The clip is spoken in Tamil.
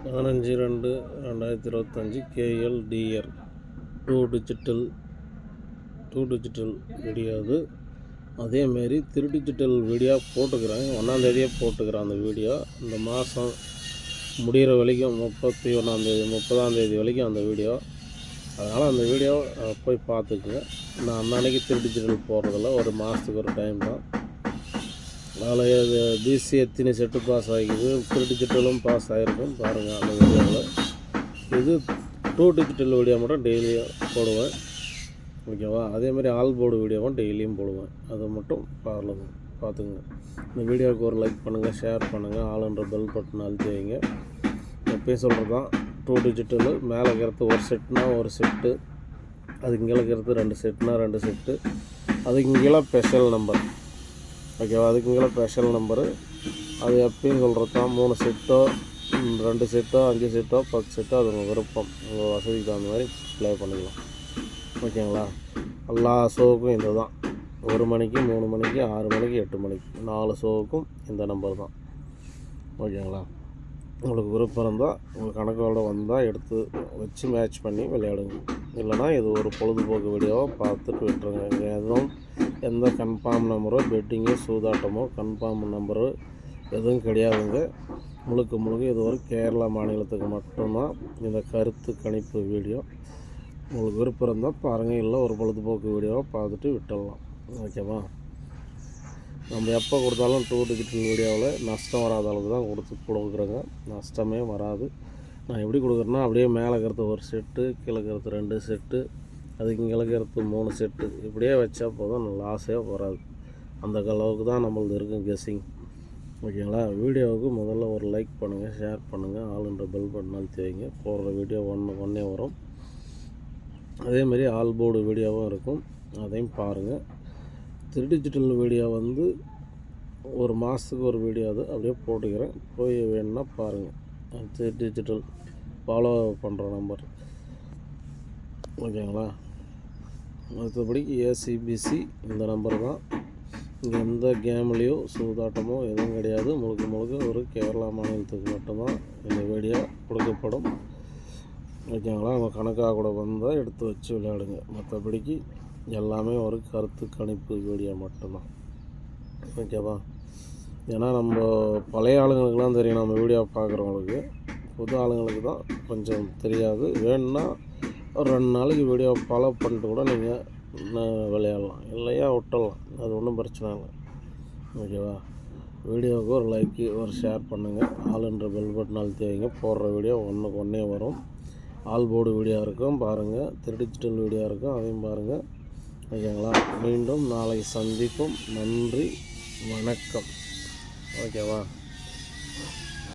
15/2/2025 KLDR டூ டிஜிட்டல் வீடியோ. அது அதேமாரி 3 டிஜிட்டல் வீடியோ போட்டுக்கிறேன். 1ஆந்தேதியே போட்டுக்கிறேன் அந்த வீடியோ. இந்த மாதம் முடிகிற வரைக்கும் 30ஆந்தேதி வரைக்கும் அந்த வீடியோ. அதனால் அந்த வீடியோ போய் பார்த்துக்குங்க. நான் அன்னன்னைக்கு 3 டிஜிட்டல் போடுறதில்ல, ஒரு மாதத்துக்கு ஒரு டைம் தான். அதில் இது பிசி எத்தனை செட்டு பாஸ் ஆகிக்குது, 3 டிஜிட்டலும் பாஸ் ஆகிருக்கும் பாருங்கள் அந்த வீடியோவில். இது 2 டிஜிட்டல் வீடியோ மட்டும் டெய்லியும் போடுவேன், ஓகேவா? அதேமாதிரி ஆல் போர்டு வீடியோவும் டெய்லியும் போடுவேன். அதை மட்டும் பார்த்துங்க. இந்த வீடியோவுக்கு ஒரு லைக் பண்ணுங்கள், ஷேர் பண்ணுங்கள், ஆளுன்ற பெல் பட்டன் அழுத்தி வைங்க. எப்பயும் சொல்கிறது தான், 2 டிஜிட்டலு மேலே இருக்கிறது ஒரு செட்னா ஒரு செட்டு, அதுக்கு இங்கே இருக்கிறது 2 செட்னா 2 செட்டு, அதுக்கு இங்கே ஸ்பெஷல் நம்பர், ஓகேவா? அதுக்கு இங்கே ஸ்பெஷல் நம்பரு. அது எப்பயும் சொல்கிறது தான், 3 செட்டோ 2 செட்டோ 5 செட்டோ 10 செட்டோ அது உங்கள் விருப்பம், உங்கள் வசதிக்கு தகுந்த மாதிரி ப்ளே பண்ணிக்கலாம், ஓகேங்களா? எல்லா ஷோவுக்கும் இந்த தான், 1 மணிக்கு 3 மணிக்கு 6 மணிக்கு 8 மணிக்கு 4 ஷோவுக்கும் இந்த நம்பர் தான், ஓகேங்களா? உங்களுக்கு விருப்பம் இருந்தால் உங்கள் கணக்கோட வந்தால் எடுத்து வச்சு மேட்ச் பண்ணி விளையாடுங்க. இல்லைனா இது ஒரு பொழுதுபோக்கு வீடியோவை பார்த்துட்டு விட்டுருங்க. இங்கே எதுவும் எந்த கன்ஃபார்ம் நம்பரோ பெட்டிங்கோ சூதாட்டமோ கன்ஃபார்ம் நம்பரோ எதுவும் கிடையாதுங்க. முழுக்க இது ஒரு கேரளா மாநிலத்துக்கு மட்டும்தான் இந்த கருத்து கணிப்பு வீடியோ. உங்களுக்கு விருப்பம் இருந்தால் பாருங்கள், இல்லை ஒரு பொழுதுபோக்கு வீடியோவை பார்த்துட்டு விட்டுடலாம், ஓகேவா? நம்ம எப்போ கொடுத்தாலும் 2 டிஜிட்டல் வீடியோவில் நஷ்டம் வராத அளவுக்கு தான் கொடுக்குறேங்க, நஷ்டமே வராது. நான் எப்படி கொடுக்குறேன்னா, அப்படியே மேலே இருக்கிறது ஒரு செட்டு, கீழே இருக்கிறது 2 செட்டு, அதுக்கு இங்கே இருக்கிறது 3 செட்டு, இப்படியே வச்சா போதும், லாஸே வராது. அந்த அளவுக்கு தான் நம்மளது இருக்கும் கெஸ்ஸிங், ஓகேங்களா? வீடியோவுக்கு முதல்ல ஒரு லைக் பண்ணுங்கள், ஷேர் பண்ணுங்கள், ஆளுன்ற பெல் பட்டன் அழுத்தி வைங்க. போடுற வீடியோ ஒன்றே வரும். அதேமாரி ஆல் போர்டு வீடியோவும் இருக்கும், அதையும் பாருங்கள். 3 டிஜிட்டல் வீடியோ வந்து ஒரு மாதத்துக்கு ஒரு வீடியோ, அது அப்படியே போட்டுக்கிறேன், போய் வேணுன்னா பாருங்கள். 3 டிஜிட்டல் ஃபாலோ பண்ணுற நம்பர், ஓகேங்களா? மற்றபடி ஏசிபிசி இந்த நம்பர் தான். இங்கே எந்த கேம்லேயோ சூதாட்டமோ எதுவும் கிடையாது. முழுக்க ஒரு கேரளா மாநிலத்துக்கு மட்டும்தான் இந்த வீடியோ கொடுக்கப்படும், ஓகேங்களா? அவங்க கணக்காக கூட வந்தால் எடுத்து வச்சு விளையாடுங்க. மற்றபடிக்கு எல்லாமே ஒரு கருத்து கணிப்பு வீடியோ மட்டும்தான், ஓகேவா? ஏன்னா நம்ம பழைய ஆளுங்களுக்கெல்லாம் தெரியும், நம்ம வீடியோ பார்க்குறவங்களுக்கு. புது ஆளுங்களுக்கு தான் கொஞ்சம் தெரியாது. வேணும்னா ஒரு 2 நாளைக்கு வீடியோ ஃபாலோ பண்ணிட்டு கூட நீங்கள் விளையாடலாம், இல்லையா விட்டுடலாம், அது ஒன்றும் பிரச்சனை இல்லை, ஓகேவா? வீடியோவுக்கு ஒரு லைக்கு ஒரு ஷேர் பண்ணுங்கள், ஆளுன்ற பெல் பட்டன் அழுத்தி வைங்க. போடுற வீடியோ ஒன்றே வரும். ஆல் போர்டு வீடியோ இருக்கும் பாருங்கள், 3 டிஜிட்டல் வீடியோ இருக்கும், அதையும் பாருங்கள், ஓகேங்களா? மீண்டும் நாளை சந்திப்போம். நன்றி, வணக்கம், ஓகேவா?